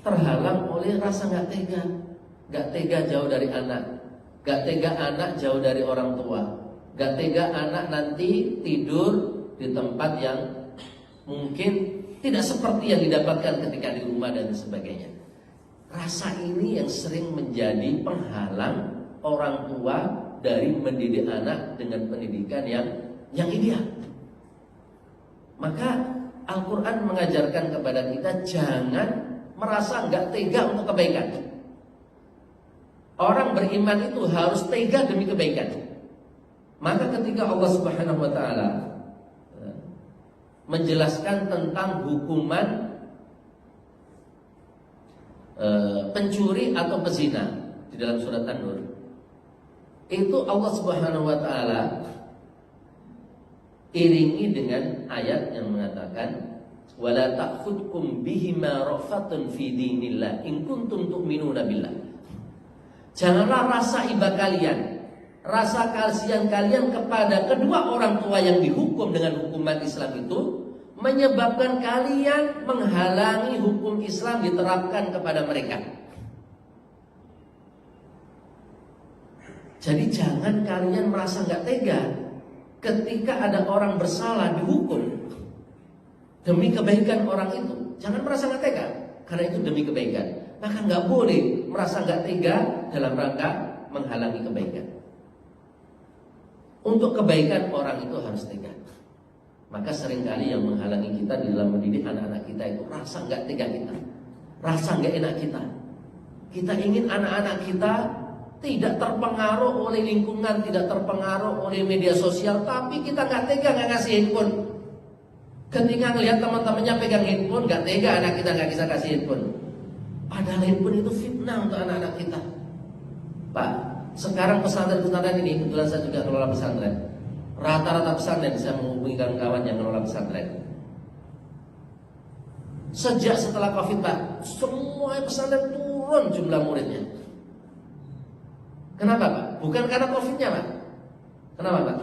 terhalang oleh rasa gak tega. Gak tega jauh dari anak, gak tega anak jauh dari orang tua, gak tega anak nanti tidur di tempat yang mungkin tidak seperti yang didapatkan ketika di rumah dan sebagainya. Rasa ini yang sering menjadi penghalang orang tua dari mendidik anak dengan pendidikan yang ideal. Maka Al-Quran mengajarkan kepada kita jangan merasa gak tega untuk kebaikan. Orang beriman itu harus tega demi kebaikan. Maka ketika Allah Subhanahu wa ta'ala menjelaskan tentang hukuman pencuri atau pezina di dalam surat An-Nur, itu Allah Subhanahu wa ta'ala iringi dengan ayat yang mengatakan wala ta'khudkum bihima rafatun fi dinillah in kuntum tu'minuna billah. Janganlah rasa iba kalian, rasa kasihan kalian kepada kedua orang tua yang dihukum dengan hukuman Islam itu menyebabkan kalian menghalangi hukum Islam diterapkan kepada mereka. Jadi jangan kalian merasa gak tega ketika ada orang bersalah dihukum demi kebaikan orang itu. Jangan merasa gak tega, karena itu demi kebaikan. Maka nggak boleh merasa nggak tega dalam rangka menghalangi kebaikan. Untuk kebaikan orang itu harus tega. Maka seringkali yang menghalangi kita di dalam mendidik anak-anak kita itu rasa nggak tega kita, rasa nggak enak kita. Kita ingin anak-anak kita tidak terpengaruh oleh lingkungan, tidak terpengaruh oleh media sosial, tapi kita nggak tega nggak ngasih handphone. Ketika ngelihat teman-temannya pegang handphone, nggak tega anak kita nggak bisa kasih handphone. Padahal handphone itu fitnah untuk anak-anak kita. Pak, sekarang pesantren-pesantren ini, kebetulan saya juga kelola pesantren. Rata-rata pesantren, saya menghubungi kawan-kawan yang kelola pesantren. Sejak setelah Covid, Pak, semua pesantren turun jumlah muridnya. Kenapa, Pak? Bukan karena Covid-nya, Pak. Kenapa, Pak?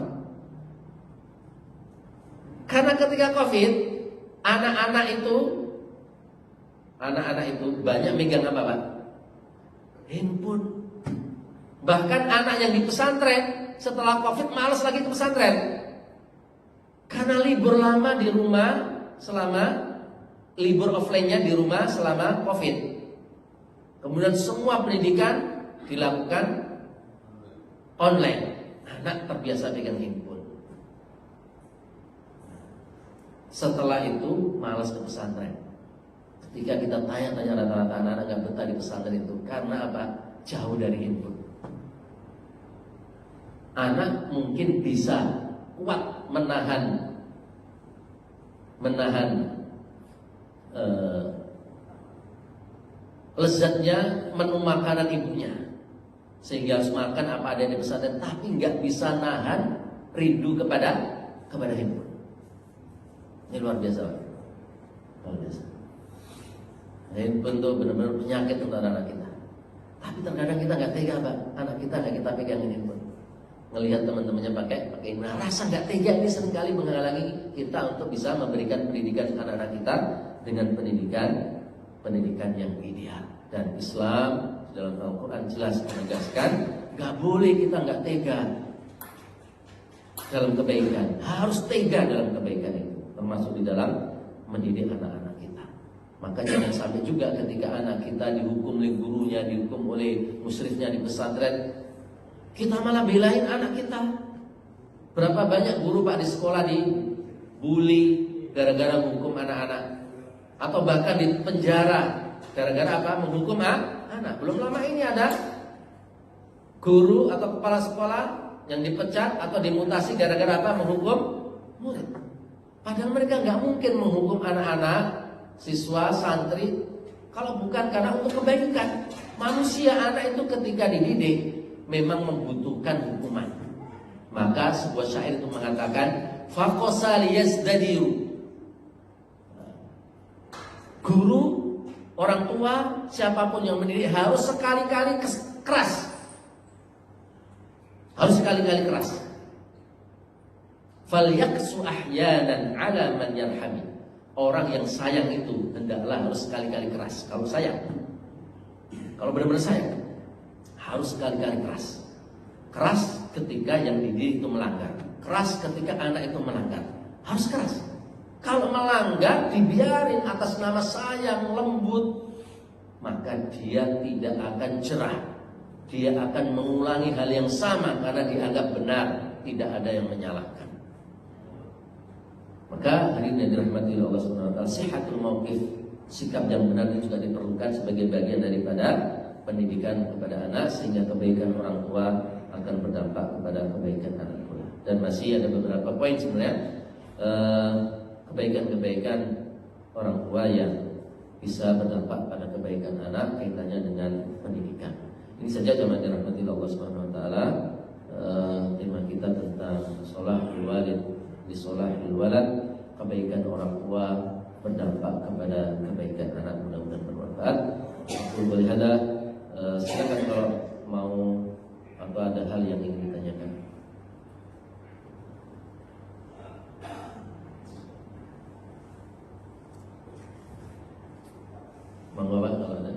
Karena ketika Covid, anak-anak itu banyak megang apa, Pak? Handphone. Bahkan anak yang di pesantren setelah Covid malas lagi ke pesantren. Karena libur lama di rumah selama libur offline-nya di rumah selama Covid. Kemudian semua pendidikan dilakukan online. Anak terbiasa pegang handphone. Setelah itu malas ke pesantren. Ketika kita tanya-tanya rata-rata anak-anak nggak betah di pesantren itu karena apa? Jauh dari handphone. Anak mungkin bisa kuat menahan lezatnya menu makanan ibunya, sehingga harus makan apa ada di pesantren, tapi nggak bisa nahan rindu kepada handphone. Ini luar biasa, luar biasa. Handphone itu benar-benar penyakit untuk anak kita. Tapi terkadang kita nggak tega, Pak. Anak kita nggak kita pegangin handphone. Ngelihat teman-temannya pakai ini, rasa nggak tega ini seringkali menghalangi kita untuk bisa memberikan pendidikan anak-anak kita dengan pendidikan yang ideal. Dan Islam dalam Al-Quran jelas menegaskan nggak boleh kita nggak tega dalam kebaikan, harus tega dalam kebaikan itu, termasuk di dalam mendidik anak-anak kita. Maka jangan sampai juga ketika anak kita dihukum oleh gurunya, dihukum oleh musyrifnya di pesantren, kita malah belain anak kita. Berapa banyak guru Pak di sekolah dibully gara-gara menghukum anak-anak, atau bahkan di penjara gara-gara apa? Menghukum anak. Belum lama ini ada guru atau kepala sekolah yang dipecat atau dimutasi gara-gara apa? Menghukum murid. Padahal mereka nggak mungkin menghukum anak-anak, siswa, santri, kalau bukan karena untuk kebaikan. Manusia, anak itu ketika dididik memang membutuhkan hukuman. Maka sebuah syair itu mengatakan, faqasal yazdadiru. Guru, orang tua, siapapun yang mendidik harus sekali-kali keras. Harus sekali-kali keras. Falyaksu ahyanan ala man yarhami. Orang yang sayang itu hendaklah harus sekali-kali keras. Kalau sayang, kalau benar-benar sayang, harus sekali-kali keras. Keras ketika yang dididik itu melanggar. Keras ketika anak itu melanggar. Harus keras. Kalau melanggar dibiarin atas nama sayang, lembut, maka dia tidak akan cerah. Dia akan mengulangi hal yang sama karena dianggap benar, tidak ada yang menyalahkan. Maka hari ini dirahmati oleh Allah Subhanahu wa taala, sihatul mauqif, sikap yang benar itu juga diperlukan sebagai bagian daripada pendidikan kepada anak, sehingga kebaikan orang tua akan berdampak kepada kebaikan anak pula. Dan masih ada beberapa poin sebenarnya kebaikan-kebaikan orang tua yang bisa berdampak pada kebaikan anak kaitannya dengan pendidikan. Ini saja jemaah dirahmati Allah Subhanahu wa taala, tema kita tentang sholahul walid li sholahil walad, kebaikan orang tua berdampak kepada kebaikan anak, mudah-mudahan bermanfaat. Aku boleh ada silakan kalau mau atau ada hal yang ingin ditanyakan. Monggo Pak kalau ada.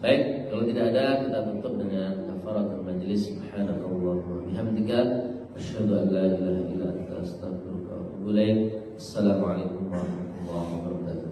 Baik, kalau tidak ada kita tutup dengan kafaratul majlis. Subhanallah wa bihamdika asyhadu an la ilaha illa anta astaghfiruka wa atubu ilaik. Assalamualaikum warahmatullahi wabarakatuh.